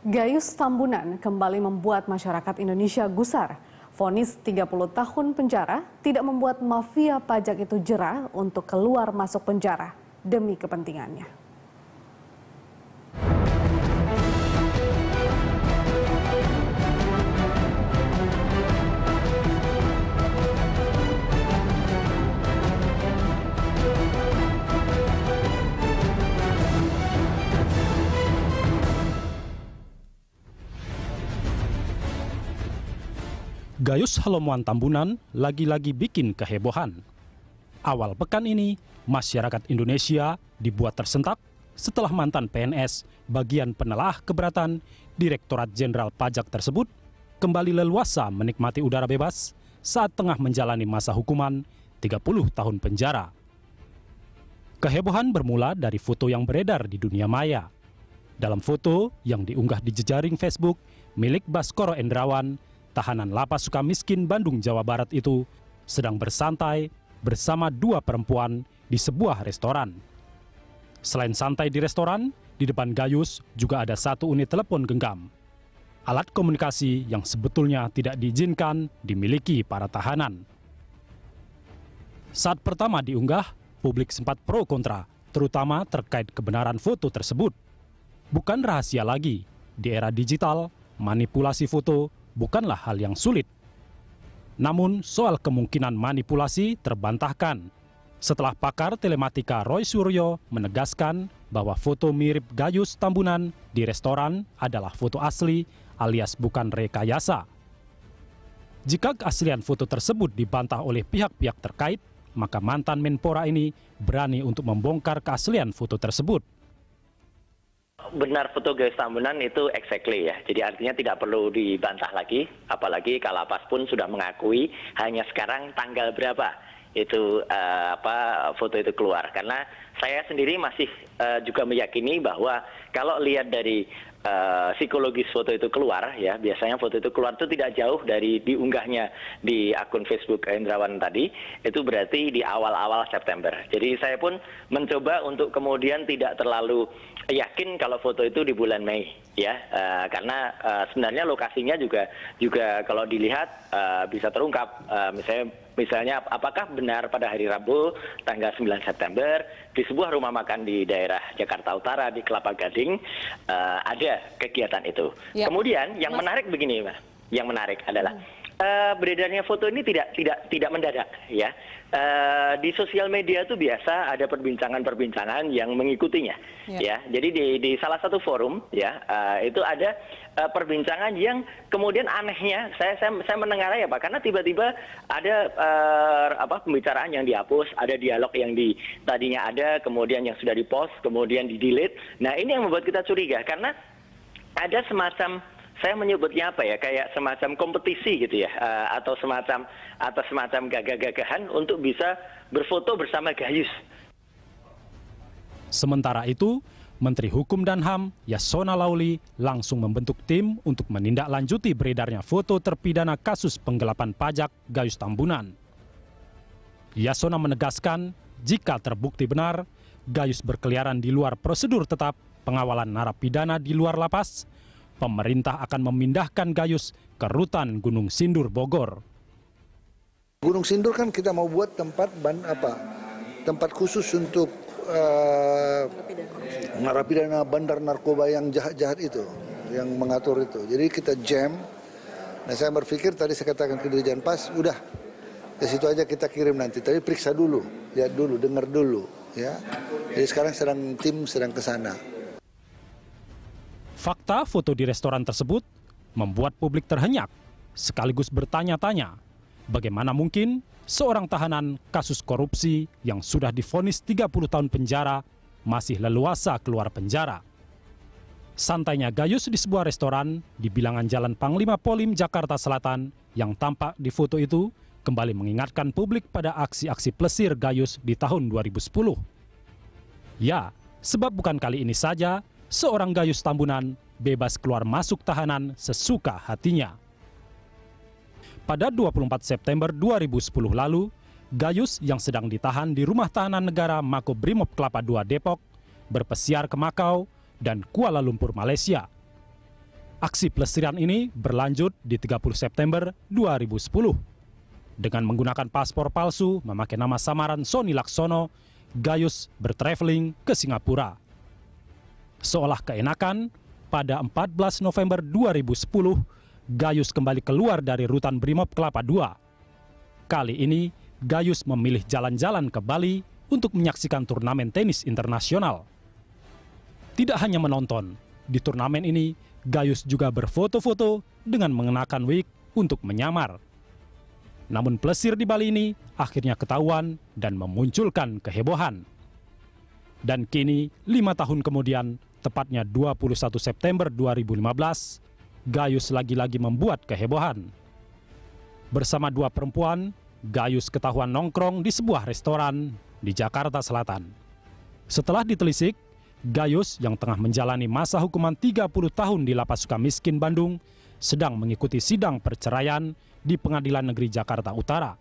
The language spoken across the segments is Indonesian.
Gayus Tambunan kembali membuat masyarakat Indonesia gusar. Vonis 30 tahun penjara tidak membuat mafia pajak itu jera untuk keluar masuk penjara demi kepentingannya. Gayus Halomuan Tambunan lagi-lagi bikin kehebohan. Awal pekan ini, masyarakat Indonesia dibuat tersentak setelah mantan PNS bagian penelaah keberatan Direktorat Jenderal Pajak tersebut kembali leluasa menikmati udara bebas saat tengah menjalani masa hukuman 30 tahun penjara. Kehebohan bermula dari foto yang beredar di dunia maya. Dalam foto yang diunggah di jejaring Facebook milik Baskoro Endrawan, tahanan Lapas Sukamiskin, Bandung, Jawa Barat itu sedang bersantai bersama dua perempuan di sebuah restoran. Selain santai di restoran, di depan Gayus juga ada satu unit telepon genggam. Alat komunikasi yang sebetulnya tidak diizinkan dimiliki para tahanan. Saat pertama diunggah, publik sempat pro kontra, terutama terkait kebenaran foto tersebut. Bukan rahasia lagi, di era digital, manipulasi foto bukanlah hal yang sulit. Namun, soal kemungkinan manipulasi terbantahkan setelah pakar telematika Roy Suryo menegaskan bahwa foto mirip Gayus Tambunan di restoran adalah foto asli alias bukan rekayasa. Jika keaslian foto tersebut dibantah oleh pihak-pihak terkait, maka mantan Menpora ini berani untuk membongkar keaslian foto tersebut. Benar, foto Gayus Tambunan itu exactly ya. Jadi artinya tidak perlu dibantah lagi, apalagi Kalapas pun sudah mengakui hanya sekarang tanggal berapa itu foto itu keluar. Karena saya sendiri masih juga meyakini bahwa kalau lihat dari psikologis foto itu keluar ya, biasanya foto itu keluar itu tidak jauh dari diunggahnya di akun Facebook Endrawan tadi, itu berarti di awal-awal September. Jadi saya pun mencoba untuk kemudian tidak terlalu yakin kalau foto itu di bulan Mei ya, karena sebenarnya lokasinya juga kalau dilihat bisa terungkap, misalnya apakah benar pada hari Rabu tanggal 9 September di sebuah rumah makan di daerah Jakarta Utara di Kelapa Gading ada kegiatan itu. Ya. Kemudian yang menarik begini, Mas. Yang menarik adalah beredarnya foto ini tidak mendadak ya. Di sosial media itu biasa ada perbincangan-perbincangan yang mengikutinya ya. Jadi di salah satu forum ya itu ada perbincangan yang kemudian anehnya saya mendengar ya Pak, karena tiba-tiba ada pembicaraan yang dihapus, ada dialog yang tadinya ada kemudian yang sudah di-post kemudian di-delete. Nah, ini yang membuat kita curiga karena ada semacam, saya menyebutnya apa ya, kayak semacam kompetisi gitu ya, atau semacam gagah-gagahan untuk bisa berfoto bersama Gayus. Sementara itu, Menteri Hukum dan HAM Yasona Lauli langsung membentuk tim untuk menindaklanjuti beredarnya foto terpidana kasus penggelapan pajak Gayus Tambunan. Yasona menegaskan, jika terbukti benar, Gayus berkeliaran di luar prosedur tetap pengawalan narapidana di luar lapas, pemerintah akan memindahkan Gayus ke rutan Gunung Sindur, Bogor. Gunung Sindur kan kita mau buat tempat khusus untuk narapidana bandar narkoba yang jahat-jahat itu, yang mengatur itu. Jadi kita jam. Nah, saya berpikir tadi saya katakan ke Dirjen Pas, udah ke situ aja kita kirim nanti. Tapi periksa dulu, lihat dulu, dengar dulu, ya. Jadi sekarang tim sedang ke sana. Fakta foto di restoran tersebut membuat publik terhenyak, sekaligus bertanya-tanya, bagaimana mungkin seorang tahanan kasus korupsi yang sudah divonis 30 tahun penjara masih leluasa keluar penjara. Santainya Gayus di sebuah restoran di bilangan Jalan Panglima Polim, Jakarta Selatan yang tampak di foto itu kembali mengingatkan publik pada aksi-aksi plesir Gayus di tahun 2010. Ya, sebab bukan kali ini saja seorang Gayus Tambunan bebas keluar masuk tahanan sesuka hatinya. Pada 24 September 2010 lalu, Gayus yang sedang ditahan di Rumah Tahanan Negara Makobrimob Kelapa II Depok berpesiar ke Makau dan Kuala Lumpur, Malaysia. Aksi pelesiran ini berlanjut di 30 September 2010. Dengan menggunakan paspor palsu, memakai nama samaran Sony Laksono, Gayus bertraveling ke Singapura. Seolah keenakan, pada 14 November 2010, Gayus kembali keluar dari rutan Brimob Kelapa II. Kali ini, Gayus memilih jalan-jalan ke Bali untuk menyaksikan turnamen tenis internasional. Tidak hanya menonton, di turnamen ini, Gayus juga berfoto-foto dengan mengenakan wig untuk menyamar. Namun plesir di Bali ini akhirnya ketahuan dan memunculkan kehebohan. Dan kini, 5 tahun kemudian, tepatnya 21 September 2015, Gayus lagi-lagi membuat kehebohan. Bersama 2 perempuan, Gayus ketahuan nongkrong di sebuah restoran di Jakarta Selatan. Setelah ditelisik, Gayus yang tengah menjalani masa hukuman 30 tahun di Lapas Sukamiskin Bandung sedang mengikuti sidang perceraian di Pengadilan Negeri Jakarta Utara.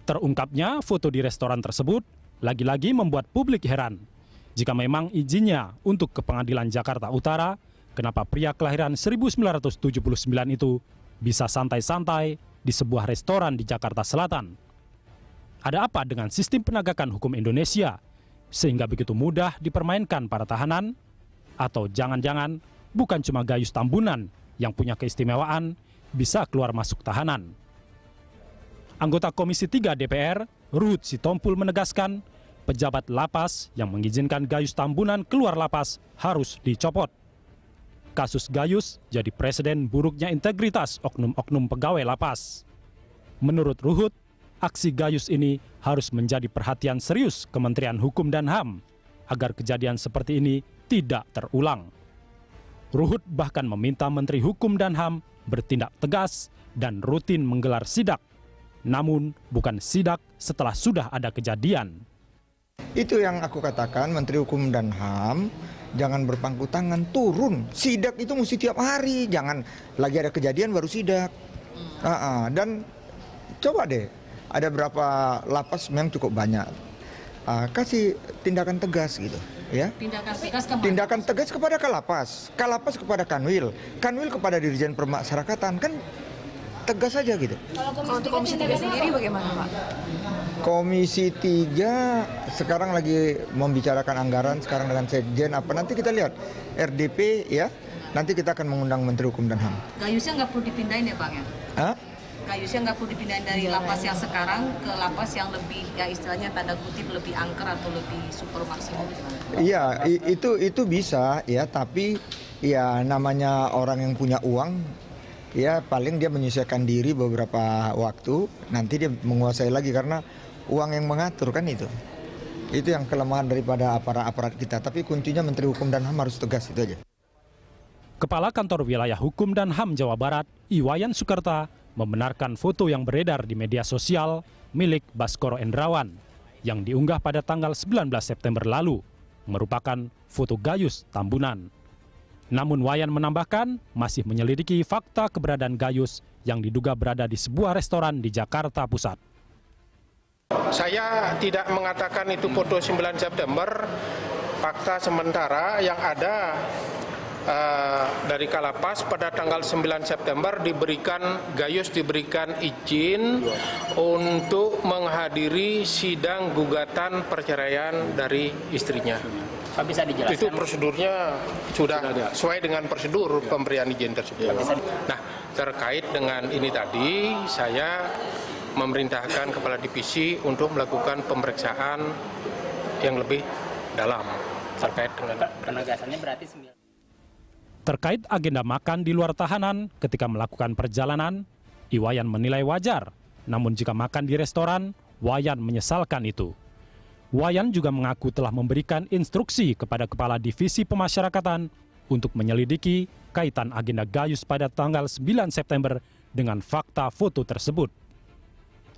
Terungkapnya foto di restoran tersebut lagi-lagi membuat publik heran. Jika memang izinnya untuk ke Pengadilan Jakarta Utara, kenapa pria kelahiran 1979 itu bisa santai-santai di sebuah restoran di Jakarta Selatan? Ada apa dengan sistem penegakan hukum Indonesia sehingga begitu mudah dipermainkan para tahanan? Atau jangan-jangan bukan cuma Gayus Tambunan yang punya keistimewaan bisa keluar masuk tahanan? Anggota Komisi 3 DPR, Ruhut Sitompul menegaskan, pejabat lapas yang mengizinkan Gayus Tambunan keluar lapas harus dicopot. Kasus Gayus jadi presiden buruknya integritas oknum-oknum pegawai lapas. Menurut Ruhut, aksi Gayus ini harus menjadi perhatian serius Kementerian Hukum dan HAM agar kejadian seperti ini tidak terulang. Ruhut bahkan meminta Menteri Hukum dan HAM bertindak tegas dan rutin menggelar sidak. Namun bukan sidak setelah sudah ada kejadian. Itu yang aku katakan, Menteri Hukum dan HAM jangan berpangku tangan, turun. Sidak itu mesti tiap hari, jangan lagi ada kejadian baru sidak. Dan coba deh, ada berapa lapas memang cukup banyak. Kasih tindakan tegas gitu. Ya. Tindakan tegas kepada Kalapas, Kalapas kepada Kanwil, Kanwil kepada Dirjen Permasyarakatan, kan tegas saja gitu. Kalau untuk Komisi 3 sendiri bagaimana, Pak? Komisi 3 sekarang lagi membicarakan anggaran sekarang dengan Sekjen apa, nanti kita lihat RDP ya, nanti kita akan mengundang Menteri Hukum dan HAM. Gayusnya nggak perlu dipindahin ya, Bang ya? Gayusnya nggak perlu dipindahin dari lapas yang sekarang ke lapas yang lebih, ya istilahnya tanda kutip lebih angker atau lebih super maksimum. Iya, itu bisa ya, tapi ya namanya orang yang punya uang, ya paling dia menyesuaikan diri beberapa waktu, nanti dia menguasai lagi karena uang yang mengatur kan itu. Itu yang kelemahan daripada aparat kita, tapi kuncinya Menteri Hukum dan HAM harus tegas, itu aja. Kepala Kantor Wilayah Hukum dan HAM Jawa Barat, Iwayan Sukerta, membenarkan foto yang beredar di media sosial milik Baskoro Endrawan yang diunggah pada tanggal 19 September lalu merupakan foto Gayus Tambunan. Namun Wayan menambahkan masih menyelidiki fakta keberadaan Gayus yang diduga berada di sebuah restoran di Jakarta Pusat. Saya tidak mengatakan itu foto 9 September, fakta sementara yang ada dari Kalapas pada tanggal 9 September Gayus diberikan izin untuk menghadiri sidang gugatan perceraian dari istrinya. Pak, bisa dijelaskan? Itu prosedurnya sudah sesuai dengan prosedur pemberian izin tersebut. Nah, terkait dengan ini tadi, saya memerintahkan Kepala Divisi untuk melakukan pemeriksaan yang lebih dalam terkait dengan penegasannya berarti 9. Terkait agenda makan di luar tahanan ketika melakukan perjalanan, Iwayan menilai wajar. Namun jika makan di restoran, Wayan menyesalkan itu. Wayan juga mengaku telah memberikan instruksi kepada Kepala Divisi Pemasyarakatan untuk menyelidiki kaitan agenda Gayus pada tanggal 9 September dengan fakta foto tersebut.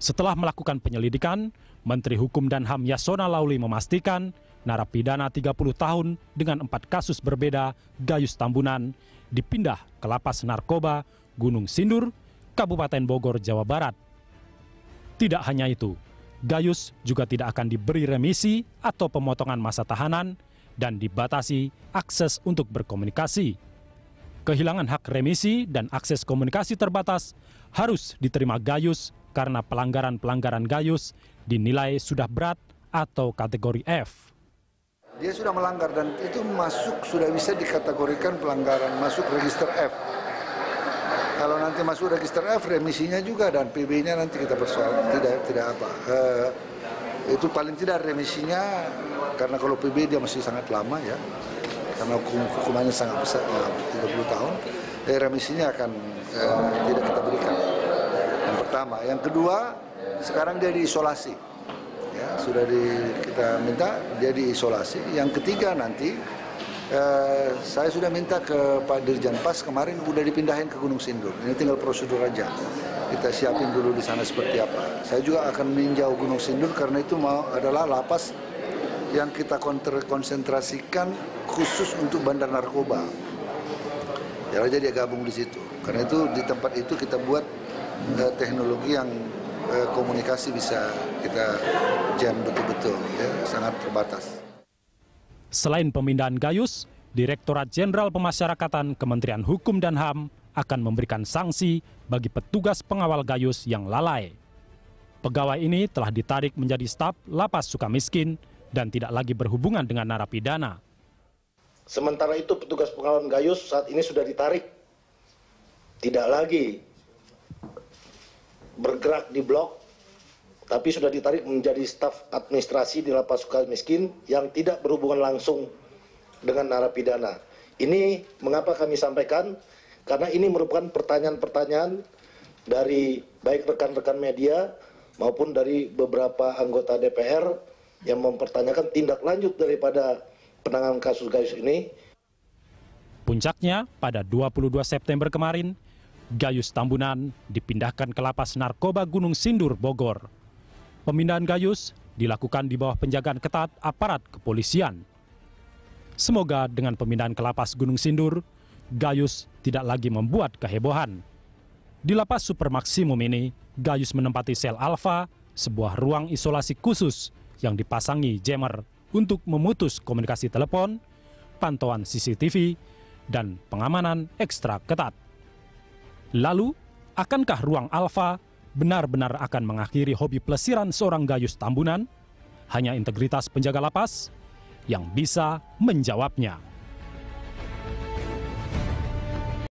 Setelah melakukan penyelidikan, Menteri Hukum dan HAM Yasona Lauli memastikan narapidana 30 tahun dengan 4 kasus berbeda Gayus Tambunan dipindah ke Lapas Narkoba Gunung Sindur, Kabupaten Bogor, Jawa Barat. Tidak hanya itu, Gayus juga tidak akan diberi remisi atau pemotongan masa tahanan dan dibatasi akses untuk berkomunikasi. Kehilangan hak remisi dan akses komunikasi terbatas harus diterima Gayus karena pelanggaran-pelanggaran Gayus dinilai sudah berat atau kategori F. Dia sudah melanggar dan itu sudah bisa dikategorikan pelanggaran, masuk register F. Kalau nanti masuk register F, remisinya juga dan PB-nya nanti kita persoal tidak apa. Itu paling tidak remisinya, karena kalau PB dia masih sangat lama ya, karena hukumannya sangat besar, 30 tahun. Remisinya akan tidak kita berikan. Yang pertama, yang kedua, sekarang dia diisolasi. Ya, sudah kita minta dia diisolasi. Yang ketiga nanti saya sudah minta ke Pak Dirjen Pas kemarin udah dipindahin ke Gunung Sindur. Ini tinggal prosedur aja. Kita siapin dulu di sana seperti apa. Saya juga akan meninjau Gunung Sindur karena itu adalah lapas yang kita konsentrasikan khusus untuk bandar narkoba. Ya aja dia gabung di situ. Karena itu di tempat itu kita buat teknologi yang komunikasi bisa kita jam betul-betul, ya, sangat terbatas. Selain pemindahan Gayus, Direktorat Jenderal Pemasyarakatan Kementerian Hukum dan HAM akan memberikan sanksi bagi petugas pengawal Gayus yang lalai. Pegawai ini telah ditarik menjadi staf Lapas Sukamiskin dan tidak lagi berhubungan dengan narapidana. Sementara itu petugas pengawal Gayus saat ini sudah ditarik, tidak lagi bergerak di blok, tapi sudah ditarik menjadi staf administrasi di Lapas Sukamiskin yang tidak berhubungan langsung dengan narapidana. Ini mengapa kami sampaikan? Karena ini merupakan pertanyaan-pertanyaan dari baik rekan-rekan media maupun dari beberapa anggota DPR yang mempertanyakan tindak lanjut daripada penanganan kasus Gayus ini. Puncaknya pada 22 September kemarin, Gayus Tambunan dipindahkan ke Lapas Narkoba Gunung Sindur, Bogor. Pemindahan Gayus dilakukan di bawah penjagaan ketat aparat kepolisian. Semoga dengan pemindahan ke Lapas Gunung Sindur, Gayus tidak lagi membuat kehebohan. Di Lapas Super Maksimum ini, Gayus menempati sel Alfa, sebuah ruang isolasi khusus yang dipasangi jammer untuk memutus komunikasi telepon, pantauan CCTV, dan pengamanan ekstra ketat. Lalu, akankah ruang Alfa benar-benar akan mengakhiri hobi pelesiran seorang Gayus Tambunan? Hanya integritas penjaga lapas yang bisa menjawabnya.